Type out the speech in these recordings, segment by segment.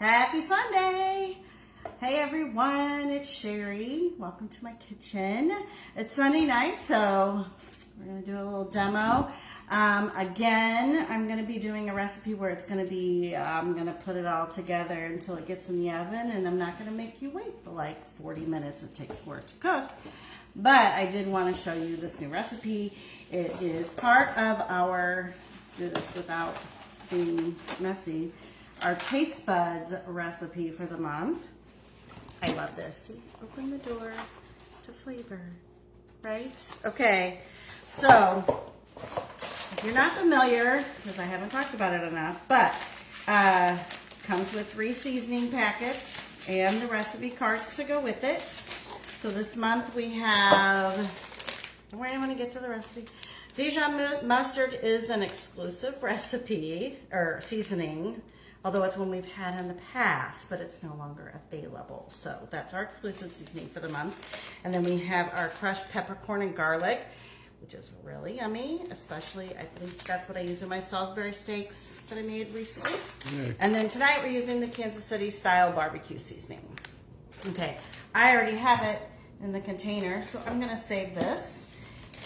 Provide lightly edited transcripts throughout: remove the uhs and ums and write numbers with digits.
Happy Sunday! Hey everyone, it's Sherry. Welcome to my kitchen. It's Sunday night, so we're gonna do a little demo. Again, I'm gonna be doing a recipe where it's gonna be, I'm gonna put it all together until it gets in the oven, and I'm not gonna make you wait for like 40 minutes it takes for it to cook. But I did want to show you this new recipe. It is part of our, do this without being messy, our Taste Buds recipe for the month. I love this. Open the door to flavor, right? Okay, so if you're not familiar, because I haven't talked about it enough, but comes with 3 seasoning packets and the recipe cards to go with it. So this month we have, don't worry, I'm gonna get to the recipe. Dijon mustard is an exclusive recipe, or seasoning, although it's one we've had in the past, but it's no longer available. So that's our exclusive seasoning for the month. And then we have our crushed peppercorn and garlic, which is really yummy, especially, I think that's what I use in my Salisbury steaks that I made recently. Yeah. And then tonight we're using the Kansas City style barbecue seasoning. Okay, I already have it in the container, so I'm gonna save this.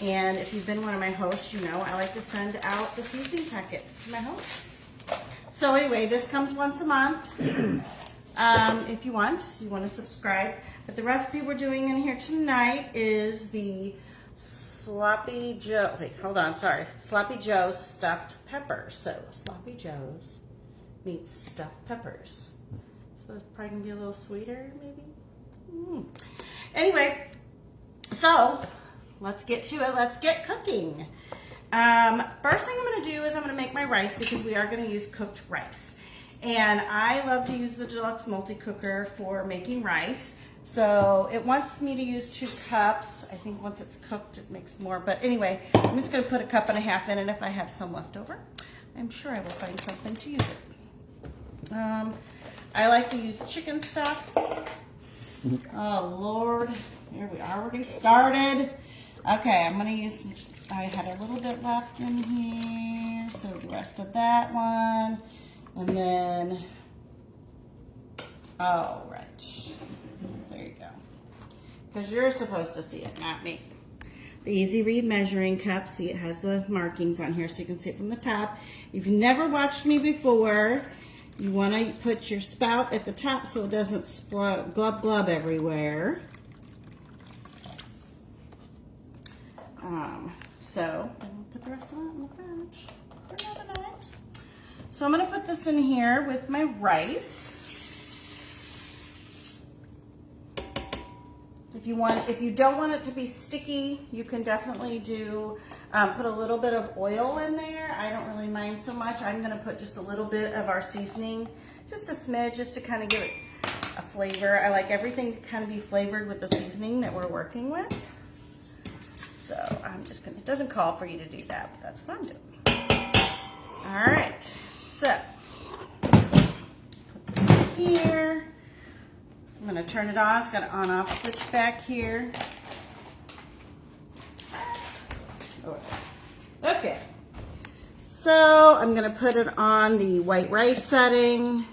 And if you've been one of my hosts, you know I like to send out the seasoning packets to my hosts. So anyway, this comes once a month. If you want to subscribe. But the recipe we're doing in here tonight is the Sloppy Joe stuffed peppers. So Sloppy Joe's meets stuffed peppers. So it's probably gonna be a little sweeter, maybe. Anyway, so let's get to it. Let's get cooking. First thing I'm going to do is I'm going to make my rice, because we are going to use cooked rice. And I love to use the Deluxe Multi-Cooker for making rice. So it wants me to use 2 cups. I think once it's cooked it makes more. But anyway, I'm just going to put 1.5 cups in, and if I have some left over, I'm sure I will find something to use it. I like to use chicken stock. Oh Lord, here we already started. Okay, I'm going to use, I had a little bit left in here, so the rest of that one, and then, oh, right, there you go, because you're supposed to see it, not me. The Easy Read measuring cup, see it has the markings on here so you can see it from the top. If you've never watched me before, you want to put your spout at the top so it doesn't glub glub everywhere. So I'll put the rest of it in the fridge for another night. So I'm going to put this in here with my rice. If you don't want it to be sticky, you can definitely do put a little bit of oil in there. I don't really mind so much. I'm going to put just a little bit of our seasoning, just a smidge, just to kind of give it a flavor. I like everything to kind of be flavored with the seasoning that we're working with. So I'm just gonna, it doesn't call for you to do that, but that's what I'm doing. All right, so put this in here. I'm gonna turn it on. It's got an on-off switch back here. Okay, so I'm gonna put it on the white rice setting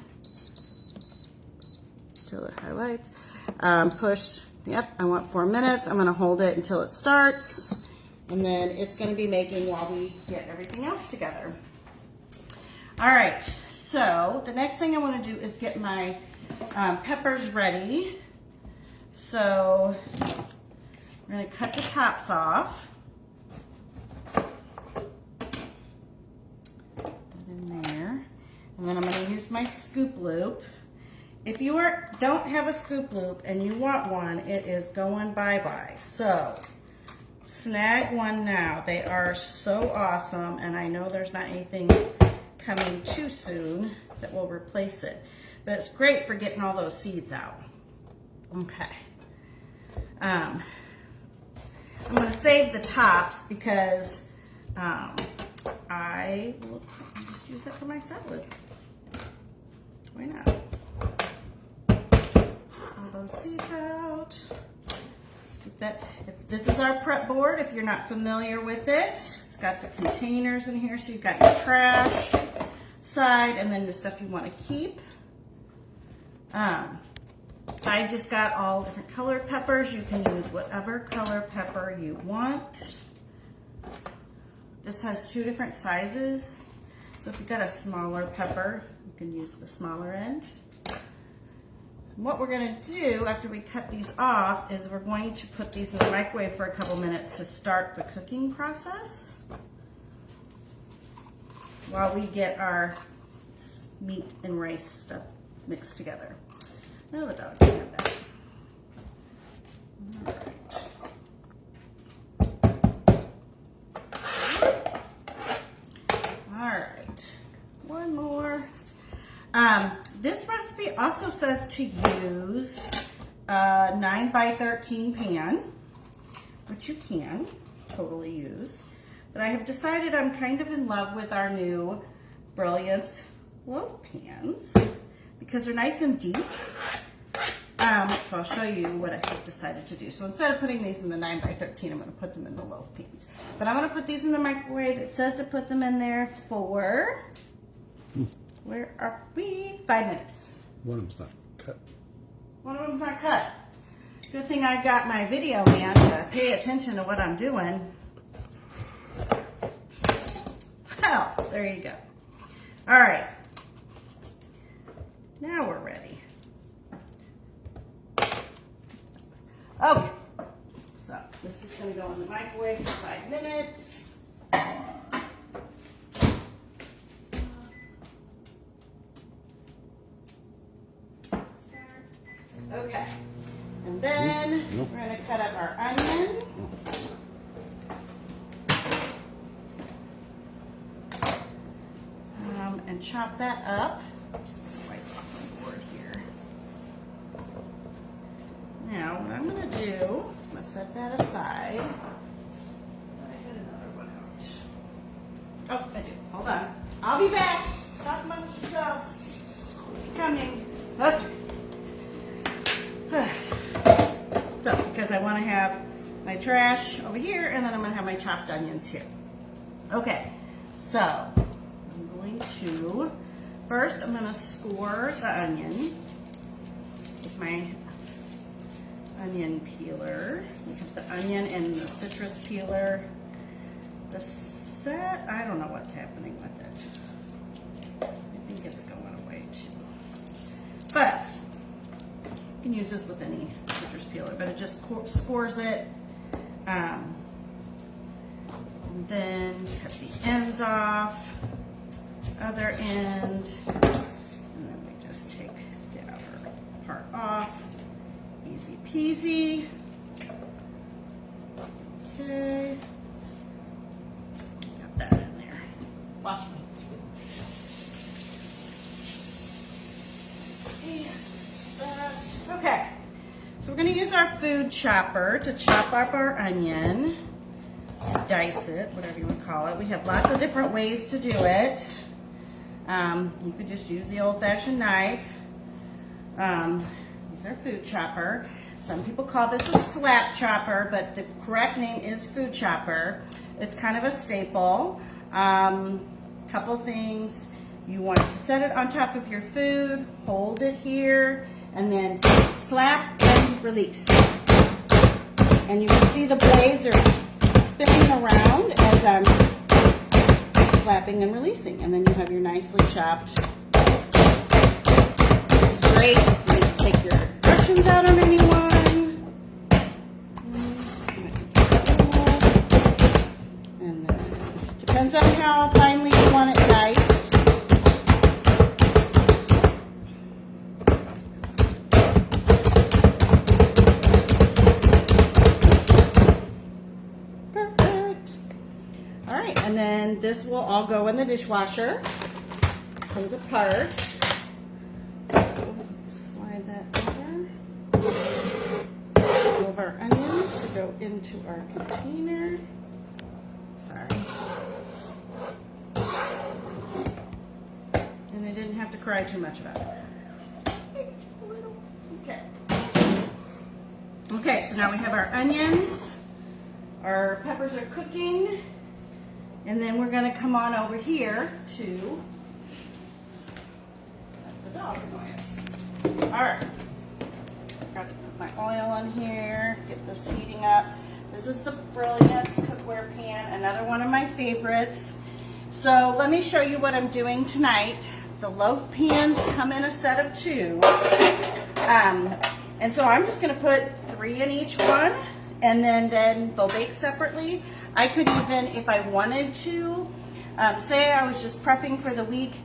until it highlights. Push. Yep, I want 4 minutes. I'm going to hold it until it starts, and then it's going to be making while we get everything else together. All right, so the next thing I want to do is get my peppers ready. So we're going to cut the tops off. Put that in there, and then I'm going to use my scoop loop. If you don't have a scoop loop and you want one, it is going bye-bye. So snag one now. They are so awesome, and I know there's not anything coming too soon that will replace it. But it's great for getting all those seeds out. Okay. I'm going to save the tops because I will just use it for my salad. Why not? Those seeds out. Scoop that. If this is our prep board, if you're not familiar with it, it's got the containers in here, so you've got your trash side and then the stuff you want to keep. I just got all different colored peppers. You can use whatever color pepper you want. This has 2 different sizes. So if you've got a smaller pepper, you can use the smaller end. What we're gonna do after we cut these off is we're going to put these in the microwave for a couple minutes to start the cooking process while we get our meat and rice stuff mixed together. No, the dog can have that. All right, one more. This recipe also says to use a 9x13 pan, which you can totally use. But I have decided I'm kind of in love with our new Brilliance loaf pans because they're nice and deep. So I'll show you what I have decided to do. So instead of putting these in the 9x13, I'm going to put them in the loaf pans. But I'm going to put these in the microwave. It says to put them in there for, where are we? 5 minutes. One of them's not cut. One of them's not cut. Good thing I've got my video man to pay attention to what I'm doing. Well, there you go. All right. Now we're ready. Okay. So this is going to go in the microwave for 5 minutes. Okay. And then we're going to cut up our onion. And chop that up. Just wipe off my board here. Now, what I'm going to do is I'm going to set that aside. I had another one out. Oh, I do. Hold on. I'll be back. Talk amongst yourselves. Coming. Okay. So, because I want to have my trash over here, and then I'm going to have my chopped onions here. Okay. So, I'm going to, first I'm going to score the onion with my onion peeler. We have the onion and the citrus peeler. The set, I don't know what's happening with it. I think it's going away too. But you can use this with any citrus peeler, but it just scores it. And then cut the ends off, other end, and then we just take the outer part off. Easy peasy. Okay. Got that in there. Wash me. Okay. So we're going to use our food chopper to chop up our onion. Dice it, whatever you would call it. We have lots of different ways to do it. You could just use the old-fashioned knife. Use our food chopper. Some people call this a slap chopper, but the correct name is food chopper. It's kind of a staple. Couple things. You want to set it on top of your food, hold it here, and then slap and release. And you can see the blades are spinning around as I'm slapping and releasing. And then you have your nicely chopped straight. You can take your impressions out on anyone. And then it depends on how finely you want it diced. And then this will all go in the dishwasher. Comes apart. Slide that over. All of our onions to go into our container. Sorry. And I didn't have to cry too much about it. Okay. Okay, so now we have our onions. Our peppers are cooking. And then we're going to come on over here to the dog noise. All right. Got to put my oil on here, get this heating up. This is the Brilliance cookware pan, another one of my favorites. So let me show you what I'm doing tonight. The loaf pans come in a set of 2. And so I'm just gonna put 3 in each one, and then they'll bake separately. I could even, if I wanted to, say I was just prepping for the week,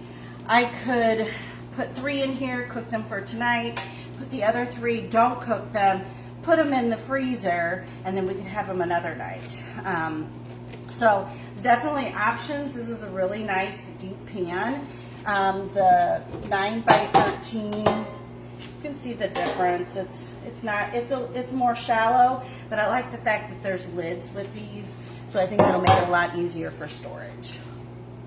I could put 3 in here, cook them for tonight, put the other 3, don't cook them, put them in the freezer, and then we can have them another night. So definitely options. This is a really nice deep pan. The 9x13, you can see the difference. It's more shallow, but I like the fact that there's lids with these, so I think it'll make it a lot easier for storage.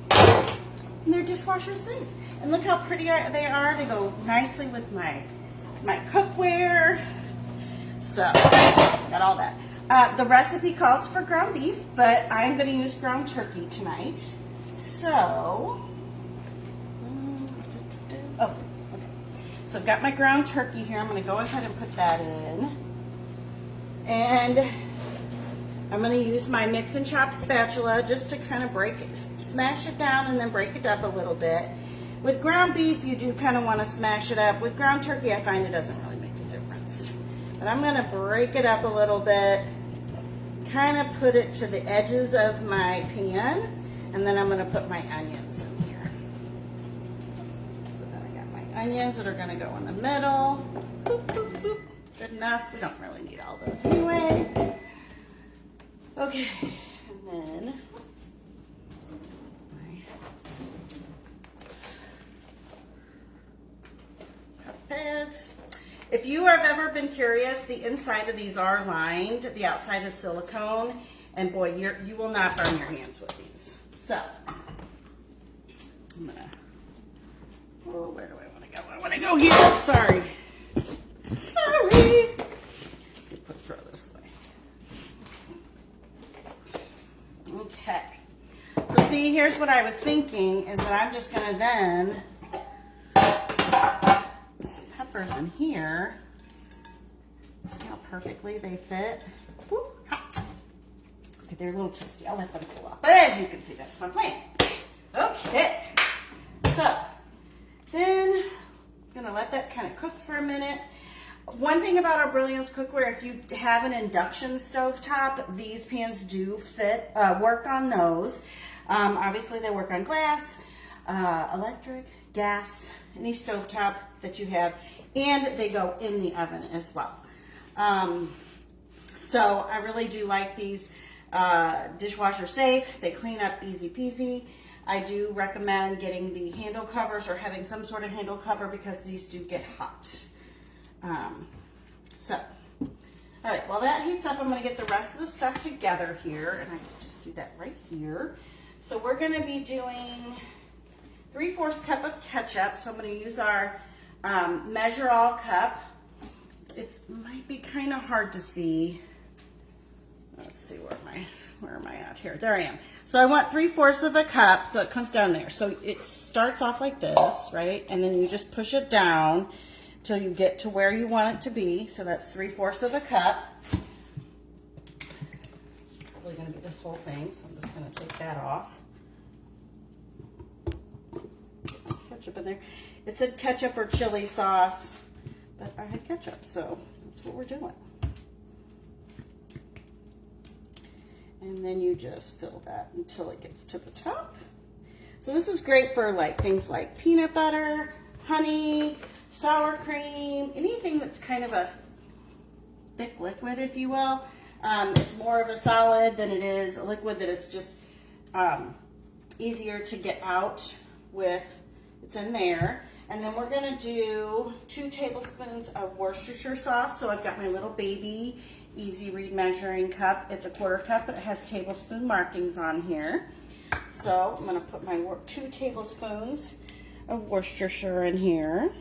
And they're dishwasher safe. And look how pretty they are. They go nicely with my cookware. So, got all that. The recipe calls for ground beef, but I'm going to use ground turkey tonight. So, oh, okay. So I've got my ground turkey here. I'm going to go ahead and put that in. And I'm going to use my mix and chop spatula just to kind of smash it down and then break it up a little bit. With ground beef, you do kind of want to smash it up. With ground turkey, I find it doesn't really make a difference. But I'm going to break it up a little bit, kind of put it to the edges of my pan, and then I'm going to put my onions in here. So then I got my onions that are going to go in the middle. Boop, boop, boop. Good enough. We don't really need all those anyway. Okay, and then pads. If you have ever been curious, the inside of these are lined. The outside is silicone, and boy, you will not burn your hands with these. So, I'm gonna. Oh, where do I want to go? I want to go here. Sorry. Throw this way. Okay. So see, here's what I was thinking is that I'm just gonna then. In here, see how perfectly they fit. Woo, okay, they're a little toasty. I'll let them cool off. But as you can see, that's my plan. Okay, so then I'm gonna let that kind of cook for a minute. One thing about our Brilliance cookware, if you have an induction stovetop, these pans do fit, work on those. Obviously, they work on glass, electric, gas, any stovetop that you have, and they go in the oven as well. So I really do like these, dishwasher safe. They clean up easy peasy. I do recommend getting the handle covers or having some sort of handle cover because these do get hot. All right, while that heats up, I'm gonna get the rest of the stuff together here, and I can just do that right here. So we're gonna be doing 3/4 cup of ketchup. So I'm going to use our Measure All cup. It might be kind of hard to see. Let's see, where am I at here? There I am. So I want 3/4 of a cup, so it comes down there. So it starts off like this, right? And then you just push it down till you get to where you want it to be. So that's 3/4 of a cup. It's probably going to be this whole thing, so I'm just going to take that off. Ketchup in there. It said ketchup or chili sauce, but I had ketchup, so that's what we're doing. And then you just fill that until it gets to the top. So this is great for like things like peanut butter, honey, sour cream, anything that's kind of a thick liquid, if you will. It's more of a solid than it is a liquid, that it's just easier to get out with. It's in there. And then we're gonna do 2 tablespoons of Worcestershire sauce. So I've got my little baby Easy Read measuring cup. It's a 1/4 cup, but it has tablespoon markings on here. So I'm gonna put my 2 tablespoons of Worcestershire in here.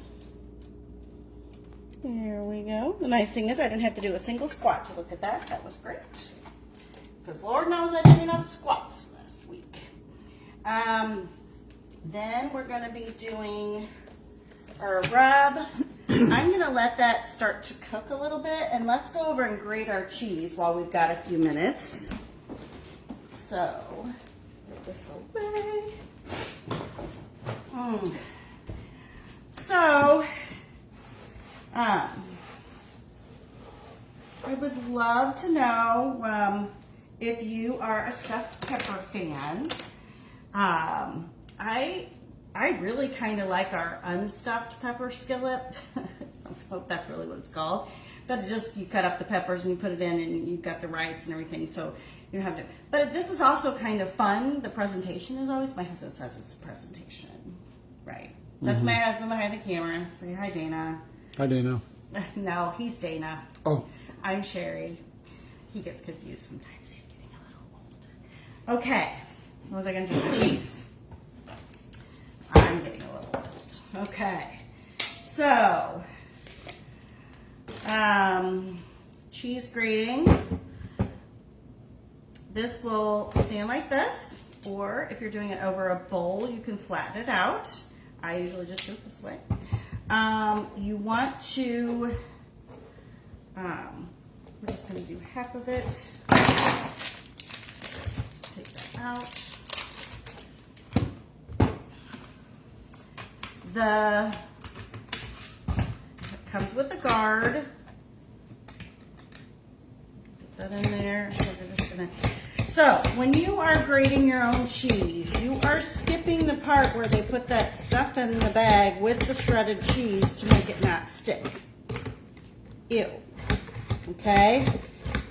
There we go. The nice thing is I didn't have to do a single squat to look at that. That was great. Because Lord knows I did enough squats last week. Then we're going to be doing our rub I'm gonna let that start to cook a little bit, and let's go over and grate our cheese while we've got a few minutes. So, put this away. So, I would love to know if you are a stuffed pepper fan. I really kind of like our unstuffed pepper skillet. I hope that's really what it's called. But it's just, you cut up the peppers and you put it in, and you've got the rice and everything, so you don't have to. But this is also kind of fun. The presentation is always, my husband says it's presentation. Right. That's my husband behind the camera. Say hi, Dana. Hi, Dana. No, he's Dana. Oh. I'm Sherry. He gets confused sometimes. He's getting a little old. Okay. What was I going to do with the cheese? I'm getting a little old. Okay. So, cheese grating. This will stand like this, or if you're doing it over a bowl, you can flatten it out. I usually just do it this way. You want to, we're just going to do half of it. Take that out. It comes with a guard. Put that in there. So when you are grating your own cheese, you are skipping the part where they put that stuff in the bag with the shredded cheese to make it not stick. Ew. Okay?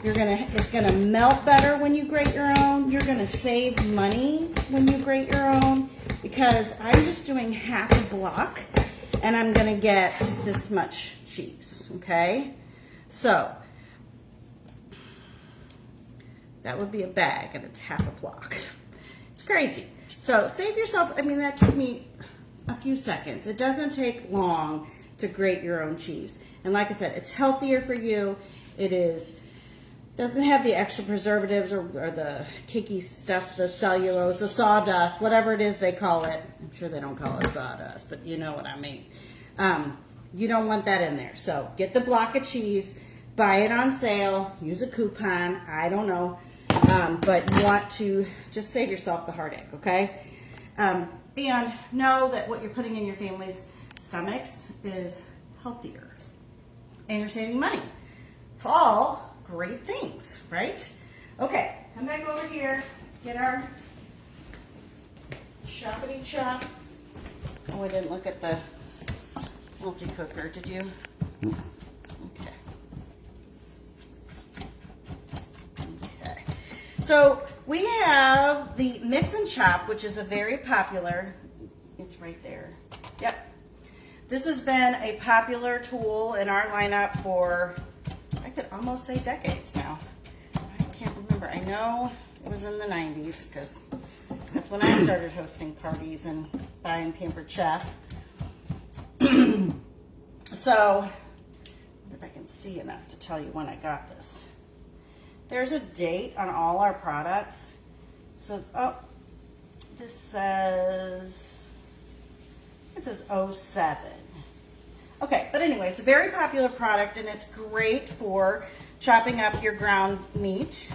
It's gonna melt better when you grate your own. You're gonna save money when you grate your own, because I'm just doing half a block and I'm gonna get this much cheese, okay? So, that would be a bag and it's half a block. It's crazy. So save yourself, I mean, that took me a few seconds. It doesn't take long to grate your own cheese. And like I said, it's healthier for you. Doesn't have the extra preservatives or the cakey stuff, the cellulose, the sawdust, whatever it is they call it. I'm sure they don't call it sawdust, but you know what I mean. You don't want that in there. So get the block of cheese, buy it on sale, use a coupon, I don't know. But you want to just save yourself the heartache, okay? And know that what you're putting in your family's stomachs is healthier. And you're saving money. All great things, right? Okay, come back over here. Let's get our choppity chop. Oh, I didn't look at the multi-cooker, did you? Okay. Okay. So we have the Mix and Chop, which is a very popular, it's right there. Yep. This has been a popular tool in our lineup for, I could almost say decades now. I can't remember. I know it was in the 90s because that's when I started hosting parties and buying Pampered Chef. So, if I can see enough to tell you when I got this. There's a date on all our products. So, this says, it says 07. Okay, but anyway, it's a very popular product and it's great for chopping up your ground meat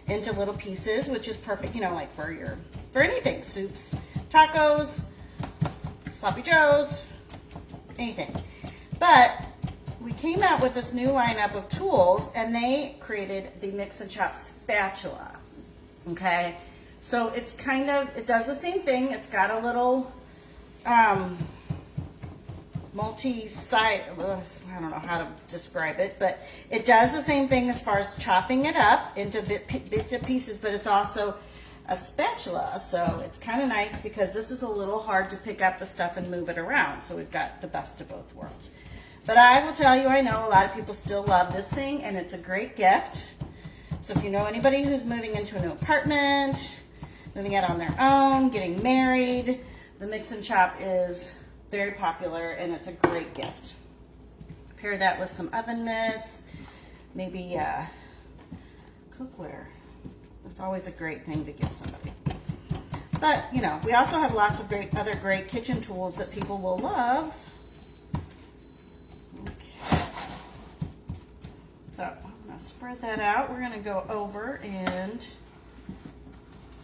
into little pieces, which is perfect, you know, like for anything, soups, tacos, sloppy joes, anything. But we came out with this new lineup of tools and they created the Mix and Chop spatula. Okay, so it's it does the same thing. It's got a little multi-side, I don't know how to describe it, but it does the same thing as far as chopping it up into bits and pieces, but it's also a spatula, so it's kind of nice because this is a little hard to pick up the stuff and move it around, so we've got the best of both worlds. But I will tell you, I know a lot of people still love this thing, and it's a great gift. So if you know anybody who's moving into a new apartment, moving out on their own, getting married, the Mix and Chop is very popular and it's a great gift. Pair that with some oven mitts, maybe cookware. It's always a great thing to give somebody. But, you know, we also have lots of other great kitchen tools that people will love. So I'm going to spread that out. We're going to go over and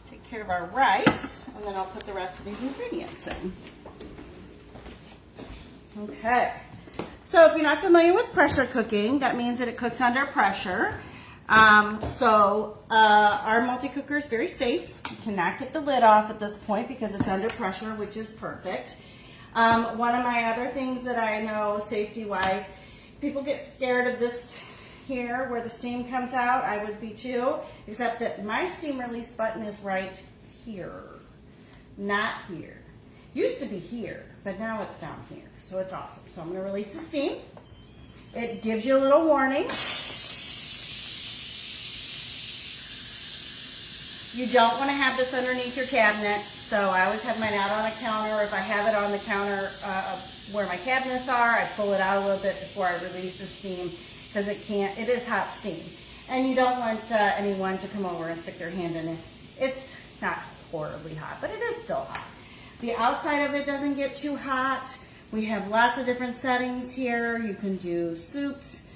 take care of our rice, and then I'll put the rest of these ingredients in. Okay. So if you're not familiar with pressure cooking, that means that it cooks under pressure. Our multi-cooker is very safe. You cannot get the lid off at this point because it's under pressure, which is perfect. One of my other things that I know safety-wise, people get scared of this here where the steam comes out. I would be too, except that my steam release button is right here, not here. Used to be here, but now it's down here, so it's awesome. So I'm going to release the steam. It gives you a little warning. You don't want to have this underneath your cabinet, so I always have mine out on a counter. If I have it on the counter where my cabinets are, I pull it out a little bit before I release the steam because it is hot steam. And you don't want anyone to come over and stick their hand in it. It's not horribly hot, but it is still hot. The outside of it doesn't get too hot. We have lots of different settings here. You can do soups,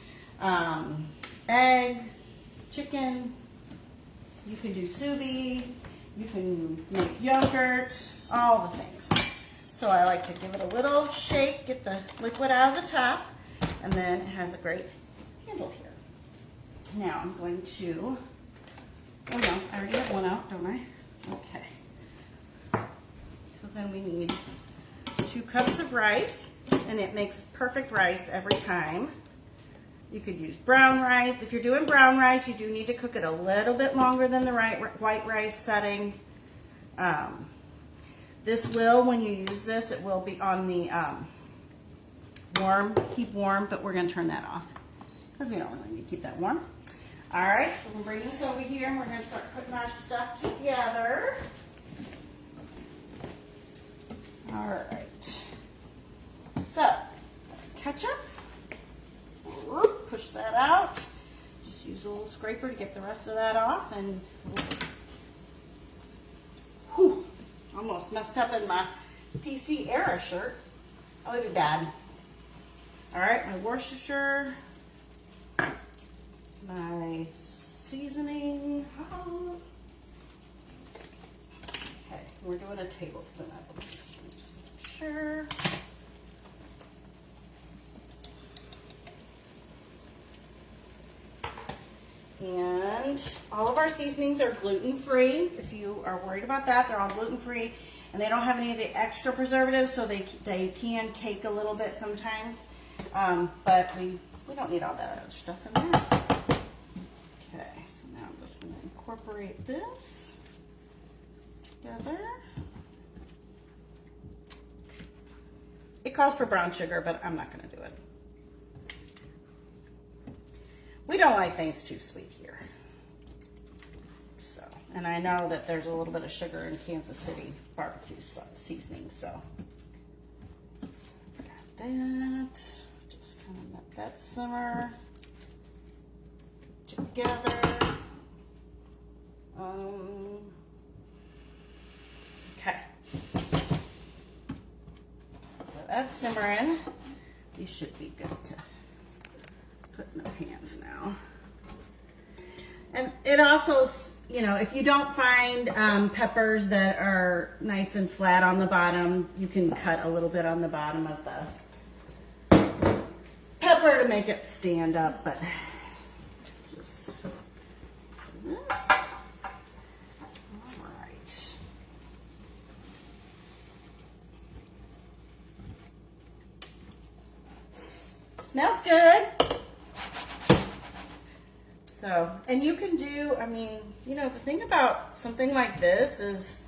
egg, chicken. You can do sous vide, you can make yogurt, all the things. So I like to give it a little shake, get the liquid out of the top, and then it has a great handle here. Now I'm going to, oh no, I already have one out, don't I? Okay. So then we need 2 cups of rice, and it makes perfect rice every time. You could use brown rice. If you're doing brown rice, you do need to cook it a little bit longer than the white rice setting. This will, when you use this, it will be on the keep warm, but we're going to turn that off because we don't really need to keep that warm. All right, so we'll bring this over here and we're going to start putting our stuff together. All right. So, ketchup. Push that out. Just use a little scraper to get the rest of that off, and whew, almost messed up in my PC era shirt. That would be bad. All right, my Worcestershire, my seasoning. Okay, we're doing a tablespoon, I believe. Just make sure. And all of our seasonings are gluten-free. If you are worried about that, they're all gluten-free. And they don't have any of the extra preservatives, so they can cake a little bit sometimes. But we don't need all that other stuff in there. Okay, so now I'm just going to incorporate this together. It calls for brown sugar, but I'm not going to do it. We don't like things too sweet here. So, and I know that there's a little bit of sugar in Kansas City barbecue seasoning, so. Got that. Just kind of let that simmer together. Okay. So that's simmering. These should be good to put in the pans now. And it also, you know, if you don't find peppers that are nice and flat on the bottom, you can cut a little bit on the bottom of the pepper to make it stand up, but just this. All right. Smells good. So, and you can do, I mean, you know, the thing about something like this is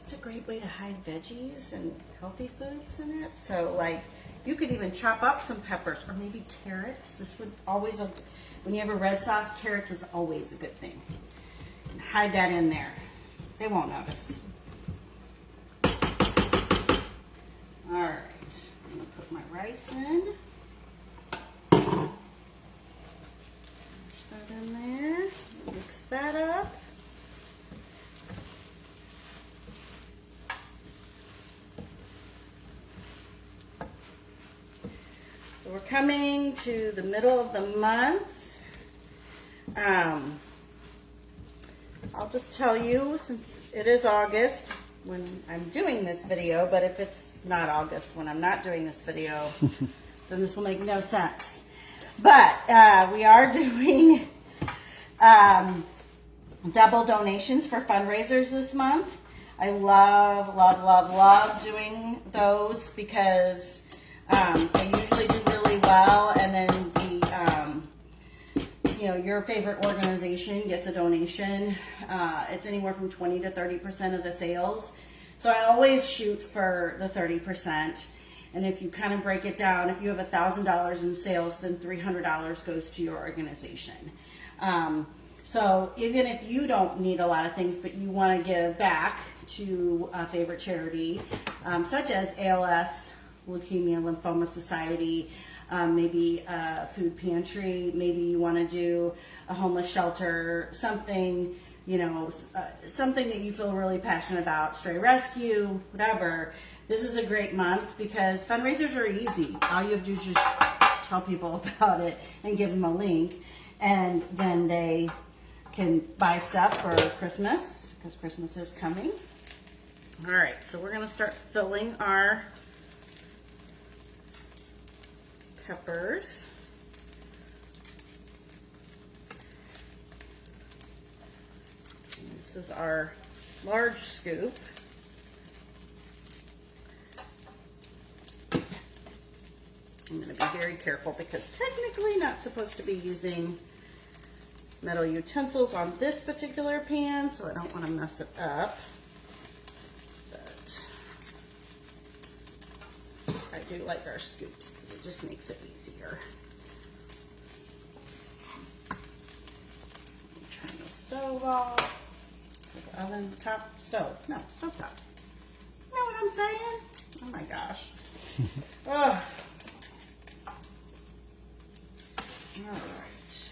it's a great way to hide veggies and healthy foods in it. So, like, you could even chop up some peppers or maybe carrots. This would always, when you have a red sauce, carrots is always a good thing. And hide that in there. They won't notice. All right, I'm gonna put my rice in. In there, mix that up. So we're coming to the middle of the month. I'll just tell you, since it is August when I'm doing this video, but if it's not August when I'm not doing this video, then this will make no sense. But we are doing double donations for fundraisers this month. I love doing those because they usually do really well, and then your favorite organization gets a donation. It's anywhere from 20 to 30% of the sales. So I always shoot for the 30%. And if you kind of break it down, if you have $1,000 in sales, then $300 goes to your organization. So even if you don't need a lot of things, but you want to give back to a favorite charity, such as ALS, Leukemia Lymphoma Society, maybe a food pantry, maybe you want to do a homeless shelter, something, something that you feel really passionate about, stray rescue, whatever. This is a great month because fundraisers are easy. All you have to do is just tell people about it and give them a link, and then they can buy stuff for Christmas because Christmas is coming. All right, so we're going to start filling our peppers. This is our large scoop. I'm going to be very careful because technically not supposed to be using metal utensils on this particular pan, so I don't want to mess it up. But I do like our scoops because it just makes it easier. Turn the stove off. The oven, top, stove. No, stove top. You know what I'm saying? Oh my gosh. Ugh. All right.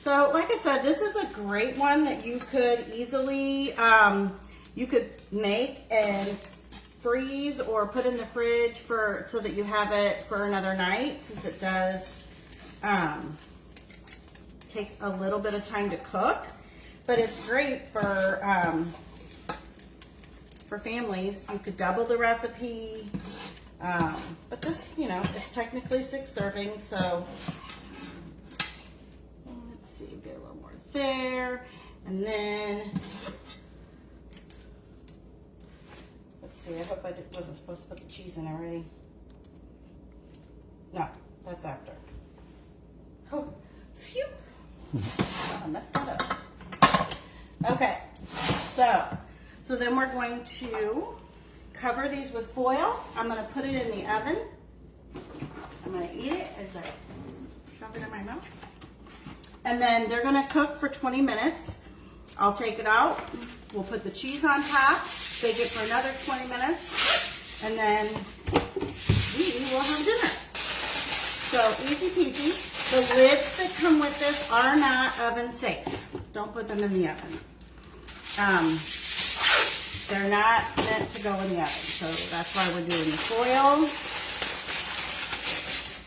So, like I said, this is a great one that you could easily, you could make and freeze or put in the fridge so that you have it for another night, since it does take a little bit of time to cook. But it's great for families. You could double the recipe. But this, it's technically 6 servings, so let's see, get a little more there. And then, let's see, I hope I wasn't supposed to put the cheese in already. No, that's after. Oh, phew. I messed that up. Okay, so then we're going to cover these with foil. I'm going to put it in the oven. I'm going to eat it as I shove it in my mouth. And then they're going to cook for 20 minutes. I'll take it out. We'll put the cheese on top, bake it for another 20 minutes, and then we will have dinner. So easy peasy. The lids that come with this are not oven safe. Don't put them in the oven. They're not meant to go in the oven, so that's why we're doing the foil.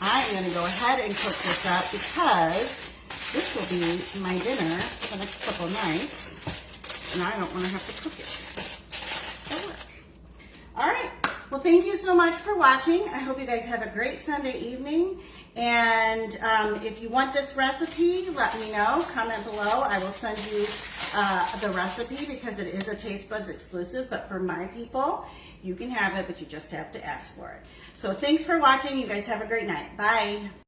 I'm going to go ahead and cook this up because this will be my dinner for the next couple of nights, and I don't want to have to cook it at work. All right. Well, thank you so much for watching. I hope you guys have a great Sunday evening. And if you want this recipe, let me know. Comment below. I will send you the recipe because it is a Taste Buds exclusive. But for my people, you can have it, but you just have to ask for it. So thanks for watching. You guys have a great night. Bye.